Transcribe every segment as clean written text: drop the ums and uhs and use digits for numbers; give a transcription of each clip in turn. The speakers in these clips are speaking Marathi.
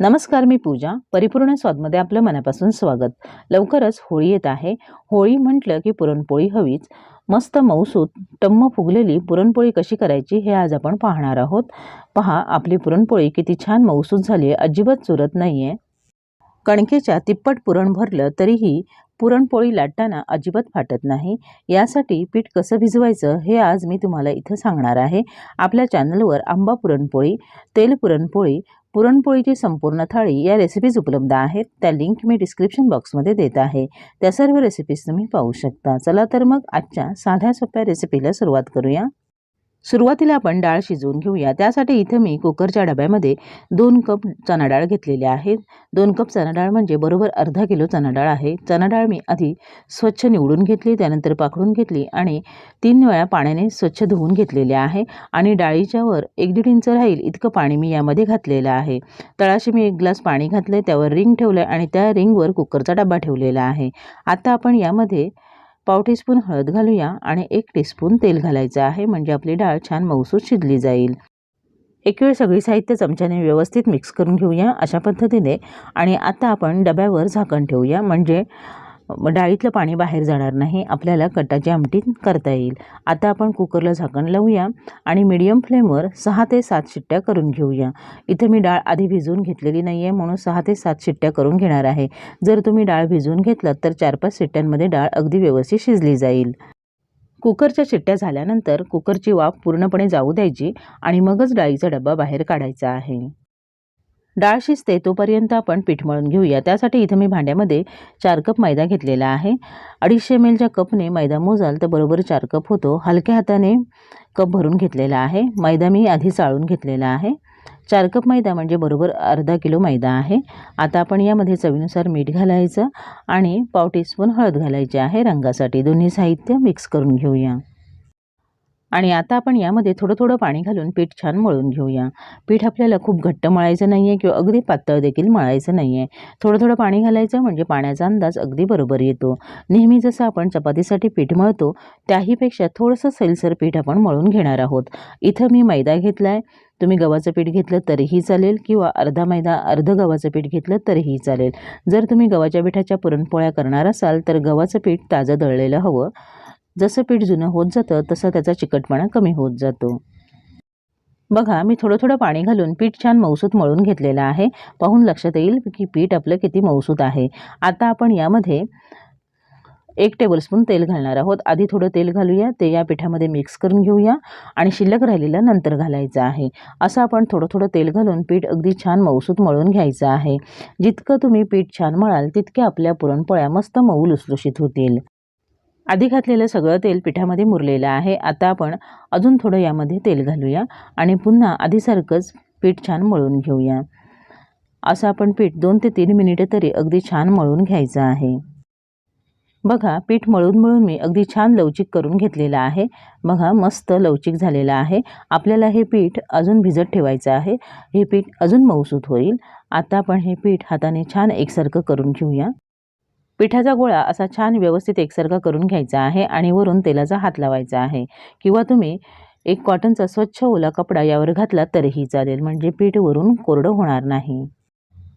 नमस्कार, मी पूजा. परिपूर्ण स्वादमध्ये आपलं मनापासून स्वागत. लवकरच होळी येत आहे. होळी म्हटलं की पुरणपोळी हवीच. मस्त मऊसूत टम्म फुगलेली पुरणपोळी कशी करायची हे आज आपण पाहणार आहोत. पहा, आपली पुरणपोळी किती छान मऊसूत झाली आहे, अजिबात चुरत नाही आहे. कणकेच्या तिप्पट पुरण भरलं तरीही पुरणपोळी लाटताना अजिबात फाटत नाही. यासाठी पीठ कसं भिजवायचं हे आज मी तुम्हाला इथं सांगणार आहे. आपल्या चॅनलवर आंबा पुरणपोळी, तेल पुरणपोळी, पुरणपोळीची संपूर्ण थाळी या रेसिपीज उपलब्ध आहेत. त्या लिंक मी डिस्क्रिप्शन बॉक्समध्ये देत आहे. त्या सर्व रेसिपीज तुम्ही पाहू शकता. चला तर मग आजच्या साध्या सोप्या रेसिपीला सुरुवात करूया. सुरुवातीला आपण डाळ शिजवून घेऊया. त्यासाठी इथे मी कुकरच्या डब्यामध्ये 2 कप चणा डाळ घेतलेली आहे. 2 कप चणा डाळ म्हणजे बरोबर अर्धा किलो चणा डाळ आहे. चणा डाळ मी आधी स्वच्छ निवडून घेतली, त्यानंतर पाकडून घेतली आणि 3 वेळा पाण्याने स्वच्छ धुवून घेतलेले आहे. आणि डाळीच्या वर 1-1.5 इंच राहील इतकं पाणी मी यामध्ये घातलेलं आहे. तळाशी मी 1 ग्लास पाणी घातले, त्यावर रिंग ठेवलं आणि त्या रिंगवर कुकरचा डबा ठेवलेला आहे. आता आपण यामध्ये पाव टीस्पून हळद घालूया आणि 1 टीस्पून तेल घालायचं आहे, म्हणजे आपली डाळ छान मऊसूत शिजली जाईल. एक वेळ सगळी साहित्य चमच्याने व्यवस्थित मिक्स करून घेऊया अशा पद्धतीने. आणि आता आपण डब्यावर झाकण ठेवूया, म्हणजे डाळीतलं पाणी बाहेर जाणार नाही, आपल्याला कटाची आमटी करता येईल. आता आपण कुकरला झाकण लावूया आणि मीडियम फ्लेमवर 6 ते 7 शिट्ट्या करून घेऊया. इथे मी डाळ आधी भिजवून घेतलेली नाही आहे, म्हणून 6 ते 7 शिट्ट्या करून घेणार आहे. जर तुम्ही डाळ भिजवून घेतलात तर 4-5 शिट्ट्यांमध्ये डाळ अगदी व्यवस्थित शिजली जाईल. कुकरच्या शिट्ट्या झाल्यानंतर कुकरची वाफ पूर्णपणे जाऊ द्यायची आणि मगच डाळीचा डब्बा बाहेर काढायचा आहे. डाळ शिजते तोपर्यंत आपण पीठ मळून घेऊया. त्यासाठी इथे मी भांड्यामध्ये 4 कप मैदा घेतलेला आहे. 250 ml च्या कपने मैदा मोजाल तर बरोबर 4 कप होतो. हलक्या हाताने कप भरून घेतलेला आहे. मैदा मी आधी चाळून घेतलेला आहे. 4 कप मैदा म्हणजे बरोबर अर्धा किलो मैदा आहे. आता आपण यामध्ये चवीनुसार मीठ घालायचं आणि पाव टीस्पून हळद घालायची आहे रंगासाठी. दोन्ही साहित्य मिक्स करून घेऊया. आणि आता आपण यामध्ये थोडं थोडं पाणी घालून पीठ छान मळून घेऊया. पीठ आपल्याला खूप घट्ट मळायचं नाही आहे किंवा अगदी पातळ देखील मळायचं नाही आहे. थोडं थोडं पाणी घालायचं, म्हणजे पाण्याचा अंदाज अगदी बरोबर येतो. नेहमी जसं आपण चपातीसाठी पीठ मळतो त्याहीपेक्षा थोडंसं सैलसर पीठ आपण मळून घेणार आहोत. इथं मी मैदा घेतला आहे. तुम्ही गव्हाचं पीठ घेतलं तरीही चालेल किंवा अर्धा मैदा अर्धं गव्हाचं पीठ घेतलं तरीही चालेल. जर तुम्ही गव्हाच्या पिठाच्या पुरणपोळ्या करणार असाल तर गव्हाचं पीठ ताजं दळलेलं हवं. जसं पीठ जुनं होत जातं तसं त्याचा चिकटपणा कमी होत जातो. बघा, मी थोडं थोडं पाणी घालून पीठ छान मऊसूत मळून घेतलेलं आहे. पाहून लक्षात येईल की पीठ आपलं किती मऊसूत आहे. आता आपण यामध्ये 1 टेबलस्पून तेल घालणार आहोत. आधी थोडं तेल घालूया, ते या पिठामध्ये मिक्स करून घेऊया आणि शिल्लक राहिलेलं नंतर घालायचं आहे. असं आपण थोडं थोडं तेल घालून पीठ अगदी छान मऊसूत मळून घ्यायचं आहे. जितकं तुम्ही पीठ छान मळाल तितके आपल्या पुरणपोळ्या मस्त मऊ लुसलुशीत होतील. आधी घातलेलं सगळं तेल पिठामध्ये मुरलेलं आहे. आता आपण अजून थोडं यामध्ये तेल घालूया आणि पुन्हा आधीसारखंच पीठ छान मळून घेऊया. असं आपण पीठ 2 ते 3 मिनिटं तरी अगदी छान मळून घ्यायचं आहे. बघा, पीठ मळून मळून मी अगदी छान लवचिक करून घेतलेलं आहे. बघा, मस्त लवचिक झालेलं आहे. आपल्याला हे पीठ अजून भिजत ठेवायचं आहे. हे पीठ अजून मऊसूत होईल. आता आपण हे पीठ हाताने छान एकसारखं करून घेऊया. पिठाचा गोळा असा छान व्यवस्थित एकसारखा करून घ्यायचा आहे आणि वरून तेलाचा हात लावायचा आहे, किंवा तुम्ही एक कॉटनचा स्वच्छ ओला कपडा यावर घातला तरीही चालेल, म्हणजे पीठ वरून कोरडं होणार नाही.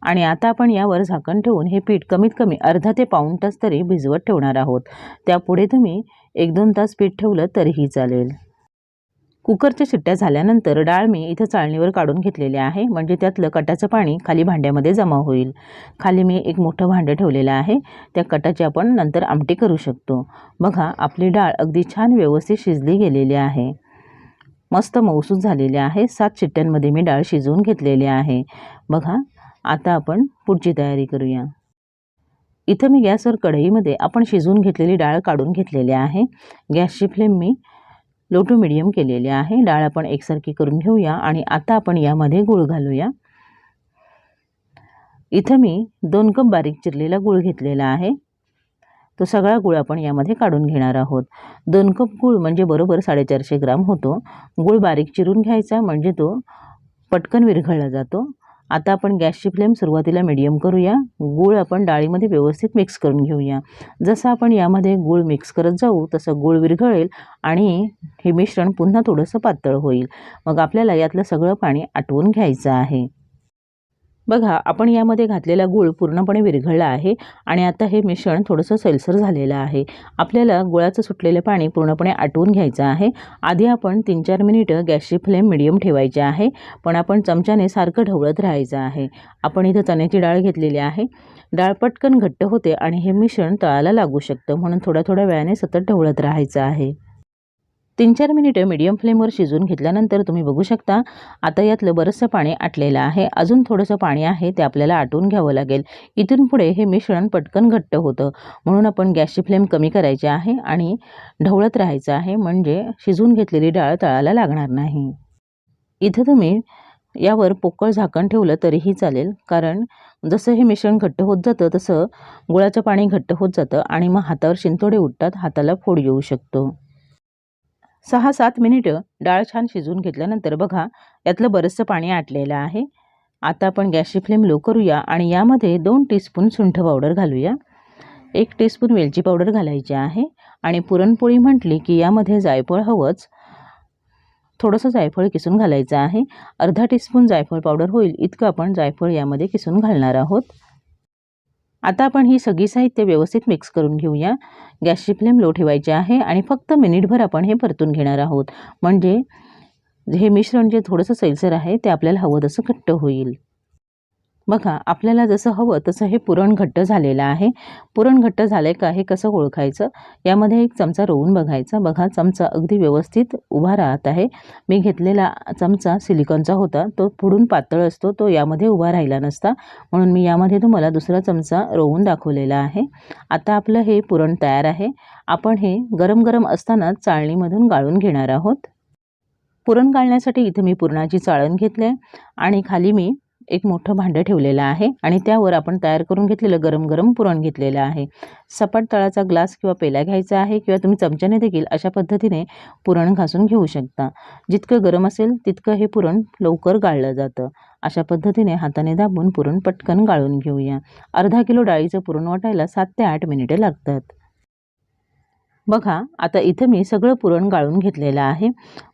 आणि आता आपण यावर झाकण ठेवून हे पीठ कमीत कमी अर्धा ते पाऊण तास तरी भिजवत ठेवणार आहोत. त्यापुढे तुम्ही 1-2 तास पीठ ठेवलं तरीही चालेल. कुकरच्या शिट्ट्या झाल्यानंतर डाळ मी इथं चाळणीवर काढून घेतलेले आहे, म्हणजे त्यातलं कटाचं पाणी खाली भांड्यामध्ये जमा होईल. खाली मी एक मोठं भांडं ठेवलेलं आहे. त्या कटाची आपण नंतर आमटी करू शकतो. बघा, आपली डाळ अगदी छान व्यवस्थित शिजली गेलेली आहे. मस्त मऊसूत झालेली आहे. 7 शिट्ट्यांमध्ये मी डाळ शिजवून घेतलेली आहे. बघा, आता आपण पुढची तयारी करूया. इथं मी गॅसवर कढईमध्ये आपण शिजवून घेतलेली डाळ काढून घेतलेली आहे. गॅसची फ्लेम मी लो टू मीडियम केलेली आहे. डाळ आपण एकसारखी करून घेऊया आणि आता आपण यामध्ये गूळ घालूया. इथं मी 2 कप बारीक चिरलेला गूळ घेतलेला आहे. तो सगळा गूळ आपण यामध्ये काढून घेणार आहोत. 2 कप गूळ म्हणजे बरोबर 450 ग्राम होतो. गूळ बारीक चिरून घ्यायचा, म्हणजे तो पटकन विरघळला जातो. आता आपण गॅसची फ्लेम सुरुवातीला मीडियम करूया. गूळ आपण डाळीमध्ये व्यवस्थित मिक्स करून घेऊया. जसं आपण यामध्ये गूळ मिक्स करत जाऊ तसं गूळ विरघळेल आणि हे मिश्रण पुन्हा थोडंसं पातळ होईल. मग आपल्याला यातलं सगळं पाणी आटवून घ्यायचं आहे. बघा, आपण यामध्ये घातलेला गूळ पूर्णपणे विरघळला आहे आणि आता हे मिश्रण थोडंसं सैलसर झालेलं आहे. आपल्याला गुळाचं सुटलेलं पाणी पूर्णपणे आटवून घ्यायचं आहे. आधी आपण 3-4 मिनिटं गॅसची फ्लेम मिडियम ठेवायची आहे, पण आपण चमच्याने सारखं ढवळत राहायचं आहे. आपण इथं चण्याची डाळ घेतलेली आहे. डाळ पटकन घट्ट होते आणि हे मिश्रण तळाला लागू शकतं, म्हणून थोड्या थोड्या वेळाने सतत ढवळत राहायचं आहे. 3-4 मिनिटं मीडियम फ्लेमवर शिजवून घेतल्यानंतर तुम्ही बघू शकता आता यातलं बरंचसं पाणी आटलेलं आहे. अजून थोडंसं पाणी आहे ते आपल्याला आटवून घ्यावं लागेल. इथून पुढे हे मिश्रण पटकन घट्ट होतं, म्हणून आपण गॅसची फ्लेम कमी करायची आहे आणि ढवळत राहायचं आहे, म्हणजे शिजवून घेतलेली डाळ तळाला लागणार नाही. इथं तुम्ही यावर पोकळ झाकण ठेवलं तरीही चालेल, कारण जसं हे मिश्रण घट्ट होत जातं तसं गुळाचं पाणी घट्ट होत जातं आणि मग हातावर शिंतोडे उठतात, हाताला फोड येऊ शकतो. 6-7 मिनिटं डाळ छान शिजवून घेतल्यानंतर बघा यातलं बरंचसं पाणी आटलेलं आहे. आता आपण गॅसची फ्लेम लो करूया आणि यामध्ये 2 टीस्पून सुंठ पावडर घालूया. 1 टीस्पून वेलची पावडर घालायची आहे आणि पुरणपोळी म्हटली की यामध्ये जायफळ हवंच. थोडंसं जायफळ किसून घालायचं आहे. अर्धा टीस्पून जायफळ पावडर होईल इतकं आपण जायफळ यामध्ये किसून घालणार आहोत. आता आपण ही सगळी साहित्य व्यवस्थित मिक्स करून घेऊया. गॅसची फ्लेम लो ठेवायची आहे आणि फक्त मिनिटभर आपण हे परतून घेणार आहोत, म्हणजे हे मिश्रण जे थोडंसं सैलसर आहे ते आपल्याला हवं तसं घट्ट होईल. बघा, आपल्याला जसं हवं तसं हे पुरण घट्ट झालेलं आहे. पुरण घट्ट झालंय का हे कसं ओळखायचं? यामध्ये एक चमचा रोवून बघायचा. बघा, चमचा अगदी व्यवस्थित उभा राहत आहे. मी घेतलेला चमचा सिलिकॉनचा होता, तो पुढून पातळ असतो, तो यामध्ये उभा राहिला नसता, म्हणून मी यामध्ये तुम्हाला दुसरा चमचा रोवून दाखवलेला आहे. आता आपलं हे पुरण तयार आहे. आपण हे गरम गरम असतानाच चाळणीमधून गाळून घेणार आहोत. पुरण गाळण्यासाठी इथे मी पुरणाची चाळण घेतली आणि खाली मी एक मोठं भांडं ठेवलेलं आहे आणि त्यावर आपण तयार करून घेतलेलं गरम गरम पुरण घेतलेलं आहे. सपाट तळाचा ग्लास किंवा पेला घ्यायचा आहे किंवा तुम्ही चमच्याने देखील अशा पद्धतीने पुरण घासून घेऊ शकता. जितकं गरम असेल तितकं हे पुरण लवकर गाळलं जातं. अशा पद्धतीने हाताने दाबून पुरण पटकन गाळून घेऊया. अर्धा किलो डाळीचं पुरण वाटायला 7 ते 8 मिनिटे लागतात. बघा, आता इथं मी सगळं पुरण गाळून घेतलेलं आहे.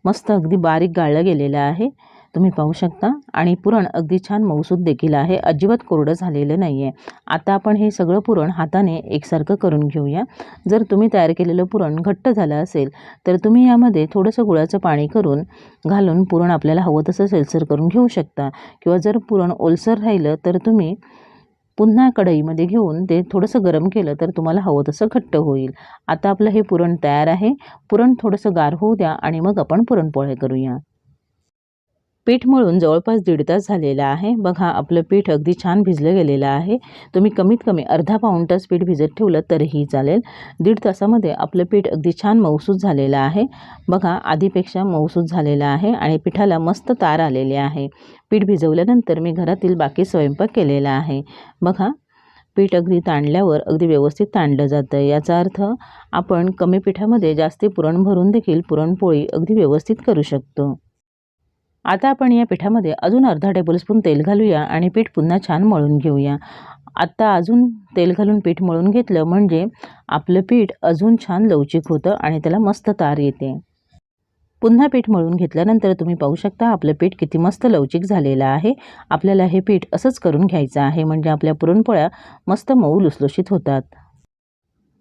मस्त अगदी बारीक गाळलं गेलेलं आहे, तुम्ही पाहू शकता, आणि पुरण अगदी छान मऊसूत देखील आहे, अजिबात कोरडं झालेलं नाही आहे. आता आपण हे सगळं पुरण हाताने एकसारखं करून घेऊया. जर तुम्ही तयार केलेलं पुरण घट्ट झालं असेल तर तुम्ही यामध्ये थोडंसं गुळाचं पाणी करून घालून पुरण आपल्याला हवं तसं सैलसर करून घेऊ शकता, किंवा जर पुरण ओलसर राहिलं तर तुम्ही पुन्हा कढईमध्ये घेऊन ते थोडंसं गरम केलं तर तुम्हाला हवं तसं घट्ट होईल. आता आपलं हे पुरण तयार आहे. पुरण थोडंसं गार होऊ द्या आणि मग आपण पुरणपोळ्या करूया. पीठ मळून जवळपास 1.5 तास झालेला आहे. बघा, आपलं पीठ अगदी छान भिजलं गेलेलं आहे. तुम्ही कमीत कमी अर्धा पाऊण तास पीठ भिजत ठेवलं तरीही चालेल. 1.5 तासामध्ये आपलं पीठ अगदी छान मऊसूत झालेलं आहे. बघा, आधीपेक्षा मऊसूत झालेलं आहे आणि पिठाला मस्त तार आलेले आहे. पीठ भिजवल्यानंतर मी घरातील बाकी स्वयंपाक केलेला आहे. बघा, पीठ अगदी ताणल्यावर अगदी व्यवस्थित ताणलं जातं. याचा अर्थ आपण कमी पिठामध्ये जास्ती पुरण भरून देखील पुरणपोळी अगदी व्यवस्थित करू शकतो. आता आपण या पिठामध्ये अजून अर्धा टेबलस्पून तेल घालूया आणि पीठ पुन्हा छान मळून घेऊया. आता अजून तेल घालून पीठ मळून घेतलं म्हणजे आपलं पीठ अजून छान लवचिक होतं आणि त्याला मस्त तार येते. पुन्हा पीठ मळून घेतल्यानंतर तुम्ही पाहू शकता आपलं पीठ किती मस्त लवचिक झालेलं आहे. आपल्याला हे पीठ असंच करून घ्यायचं आहे, म्हणजे आपल्या पुरणपोळ्या मस्त मऊ लुसलुशीत होतात.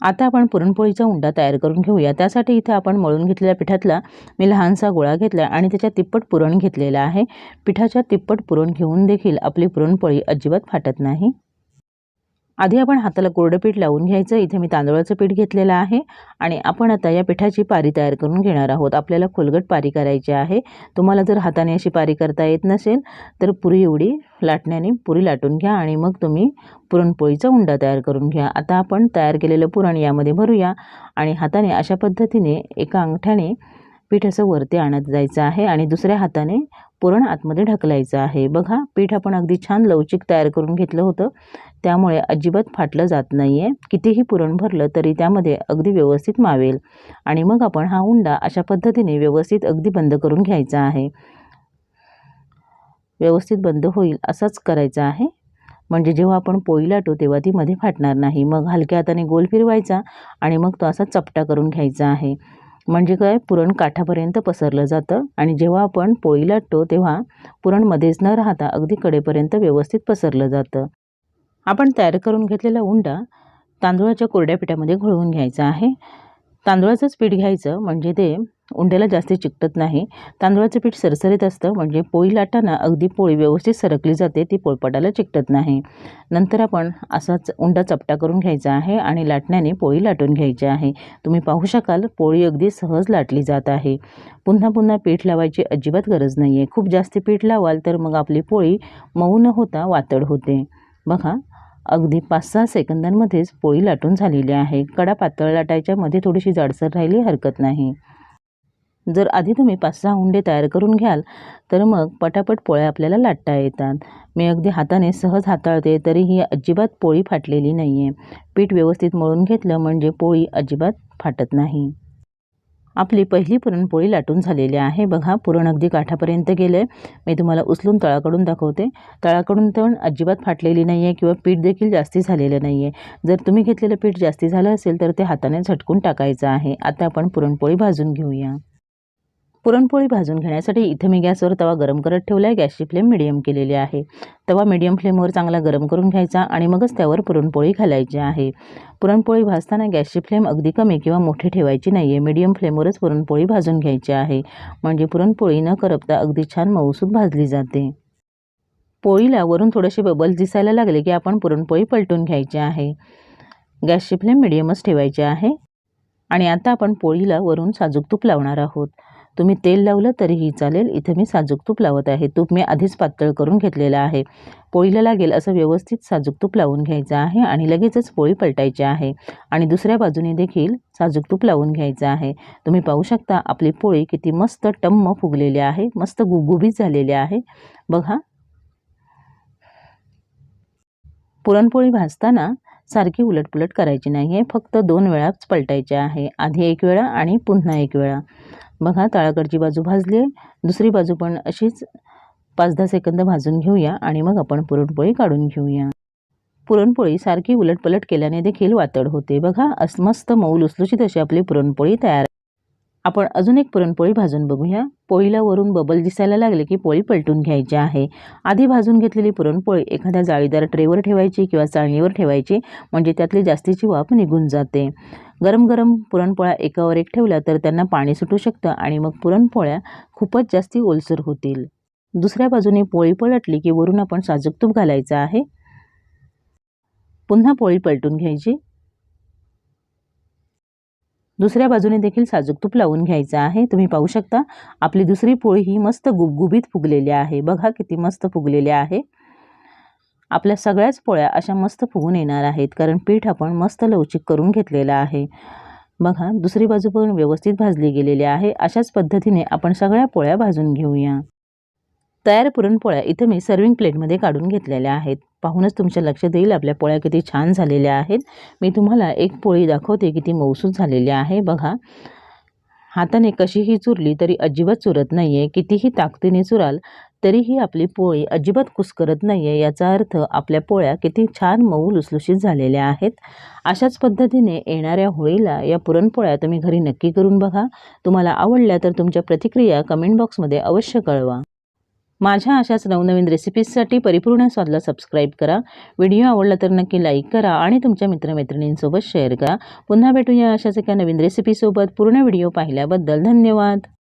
आता आपण पुरणपोळीचा उंडा तयार करून घेऊया. त्यासाठी इथे आपण मळून घेतलेल्या पिठातला मी लहानसा गोळा घेतला आणि त्याच्या तिप्पट पुरण घेतलेलं आहे. पिठाच्या तिप्पट पुरण घेऊन देखील आपली पुरणपोळी अजिबात फाटत नाही. आधी आपण हाताला कोरडं पीठ लावून घ्यायचं. इथे मी तांदळाचं पीठ घेतलेलं आहे आणि आपण आता या पिठाची पारी तयार करून घेणार आहोत. आपल्याला खोलगट पारी करायची आहे. तुम्हाला जर हाताने अशी पारी करता येत नसेल तर पुरी एवढी लाटण्याने पुरी लाटून घ्या आणि मग तुम्ही पुरणपोळीचा उंडा तयार करून घ्या. आता आपण तयार केलेलं पुरण यामध्ये भरूया आणि हाताने अशा पद्धतीने एका अंगठ्याने पीठ असं वरती आणत जायचं आहे आणि दुसऱ्या हाताने पुरण आतमध्ये ढकलायचं आहे. बघा, पीठ आपण अगदी छान लवचिक तयार करून घेतलं होतं, त्यामुळे अजिबात फाटलं जात नाही आहे. कितीही पुरण भरलं तरी त्यामध्ये अगदी व्यवस्थित मावेल. आणि मग आपण हा उंडा अशा पद्धतीने व्यवस्थित अगदी बंद करून घ्यायचा आहे. व्यवस्थित बंद होईल असाच करायचा आहे, म्हणजे जेव्हा आपण पोळी लाटू तेव्हा ती मध्ये फाटणार नाही. मग हलक्या हाताने गोल फिरवायचा आणि मग तो असा चपटा करून घ्यायचा आहे. म्हणजे काय, पुरण काठापर्यंत पसरलं जातं आणि जेव्हा आपण पोळी लाटतो तेव्हा पुरण मध्येच न राहता अगदी कडेपर्यंत व्यवस्थित पसरलं जातं. आपण तयार करून घेतलेला उंडा तांदूळाच्या कोरड्या पिठामध्ये घोळवून घ्यायचा आहे. तांदूळाचंच पीठ घ्यायचं म्हणजे ते उंड्याला जास्त चिकटत नाही. तांदूळाचं पीठ सरसरीत असतं म्हणजे पोळी लाटताना अगदी पोळी व्यवस्थित सरकली जाते, ती पोळपाटाला चिकटत नाही. नंतर आपण असाच उंडा चपटा करून घ्यायचा आहे आणि लाटण्याने पोळी लाटून घ्यायची आहे. तुम्ही पाहू शकाल पोळी अगदी सहज लाटली जात आहे. पुन्हा पुन्हा पीठ लावायची अजिबात गरज नाही आहे. खूप जास्त पीठ लावाल तर मग आपली पोळी मऊ न होता वातड होते. बघा, अगदी 5-6 सेकंदांमध्येच पोळी लाटून झालेली आहे. कडा पातळ लाटायच्या, मध्ये थोडीशी जाडसर राहिली हरकत नाही. जर आधी तुम्ही 5-6 उंडे तयार करून घ्याल तर मग पटापट पोळ्या आपल्याला लाटता येतात. मी अगदी हाताने सहज हाताळते तरीही अजिबात पोळी फाटलेली नाही आहे. पीठ व्यवस्थित मळून घेतलं म्हणजे पोळी अजिबात फाटत नाही. आपली पहिली पुरणपोळी लाटून झालेली आहे. बघा, पुरण अगदी काठापर्यंत गेलं आहे. मी तुम्हाला उचलून तळाकडून दाखवते. तळाकडून पण अजिबात फाटलेली नाही आहे किंवा पीठ देखील जास्ती झालेलं नाही आहे. जर तुम्ही घेतलेलं पीठ जास्ती झालं असेल तर ते हाताने झटकून टाकायचं आहे. आता आपण पुरणपोळी भाजून घेऊया. पुरणपोळी भाजून घेण्यासाठी इथे मी गॅसवर तवा गरम करत ठेवला आहे. गॅसची फ्लेम मिडियम केलेली आहे. तवा मिडियम फ्लेमवर चांगला गरम करून घ्यायचा आणि मगच त्यावर पुरणपोळी घालायची आहे. पुरणपोळी भाजताना गॅसची फ्लेम अगदी कमी किंवा मोठी ठेवायची नाही आहे. मिडियम फ्लेमवरच पुरणपोळी भाजून घ्यायची आहे. म्हणजे पुरणपोळी न करपता अगदी छान मऊसूत भाजली जाते. पोळीला वरून थोडेसे बबल्स दिसायला लागले की आपण पुरणपोळी पलटून घ्यायची आहे. गॅसची फ्लेम मिडियमच ठेवायची आहे. आणि आता आपण पोळीला वरून साजूक तूप लावणार आहोत. तुम्ही तेल लावलं तरीही चालेल. इथे मी साजूक तूप लावत आहे. तूप मी आधीच पातळ करून घेतलेलं आहे. पोळीला लागेल असं व्यवस्थित साजूक तूप लावून घ्यायचं आहे आणि लगेचच पोळी पलटायची आहे आणि दुसऱ्या बाजूने देखील साजूक तूप लावून घ्यायचं आहे. तुम्ही पाहू शकता आपली पोळी किती मस्त टम्म फुगलेली आहे, मस्त गुबगुबीत झालेली आहे. बघा, पुरणपोळी भाजताना सारखी उलटपुलट करायची नाही आहे. फक्त 2 वेळाच पलटायचे आहे. आधी 1 वेळा आणि पुन्हा 1 वेळा. बघा, तळाकडची बाजू भाजली आहे. दुसरी बाजू पण अशीच 5-10 सेकंद भाजून घेऊया आणि मग आपण पुरणपोळी काढून घेऊया. पुरणपोळी सारखी उलटपलट केल्याने देखील वातड होते. बघा, मस्त मऊ लुसलुशीत अशी आपली पुरणपोळी तयार. आपण अजून एक पुरणपोळी भाजून बघूया. पोळीला वरून बबल दिसायला लागले की पोळी पलटून घ्यायची आहे. आधी भाजून घेतलेली पुरणपोळी एखाद्या जाळीदार ट्रेवर ठेवायची किंवा चाळणीवर ठेवायची म्हणजे त्यातली जास्तीची वाफ निघून जाते. गरम गरम पुरणपोळ्या एकावर एक ठेवल्या तर त्यांना पाणी सुटू शकतं आणि मग पुरणपोळ्या खूपच जास्ती ओलसर होतील. दुसऱ्या बाजूने पोळी पलटली की वरून आपण साजूक तूप घालायचं आहे. पुन्हा पोळी पलटून घ्यायची. दुसऱ्या बाजूने देखील साजूक तूप लावून घ्यायचं आहे. तुम्ही पाहू शकता आपली दुसरी पोळी ही मस्त गुबगुबीत फुगलेली आहे. बघा किती मस्त फुगलेली आहे. आपल्या सगळ्याच पोळ्या अशा मस्त फुगून येणार आहेत कारण पीठ आपण मस्त लवचिक करून घेतलेलं आहे. बघा, दुसरी बाजू पण व्यवस्थित भाजली गेलेली आहे. अशाच पद्धतीने आपण सगळ्या पोळ्या भाजून घेऊया. तयार पुरणपोळ्या इथे मी सर्विंग प्लेटमध्ये काढून घेतलेल्या आहेत. पाहूनच तुमच्या लक्षात येईल आपल्या पोळ्या किती छान झालेल्या आहेत. मी तुम्हाला एक पोळी दाखवते किती मऊसूत झालेली आहे. बघा, हाताने कशीही चुरली तरी अजिबात चुरत नाही आहे. कितीही ताकदीने चुराल तरीही आपली पोळी अजिबात कुस्करत नाही आहे. याचा अर्थ आपल्या पोळ्या किती छान मऊ लुसलुशीत झालेल्या आहेत. अशाच पद्धतीने येणाऱ्या होळीला या पुरणपोळ्या तुम्ही घरी नक्की करून बघा. तुम्हाला आवडल्या तर तुमच्या प्रतिक्रिया कमेंट बॉक्समध्ये अवश्य कळवा. माझ्या अशाच नवनवीन रेसिपीजसाठी परिपूर्ण स्वादला सबस्क्राईब करा. व्हिडिओ आवडला तर नक्की लाईक करा आणि तुमच्या मित्रमैत्रिणींसोबत शेअर करा. पुन्हा भेटूया अशाच एका नवीन रेसिपीसोबत. पूर्ण व्हिडिओ पाहिल्याबद्दल धन्यवाद.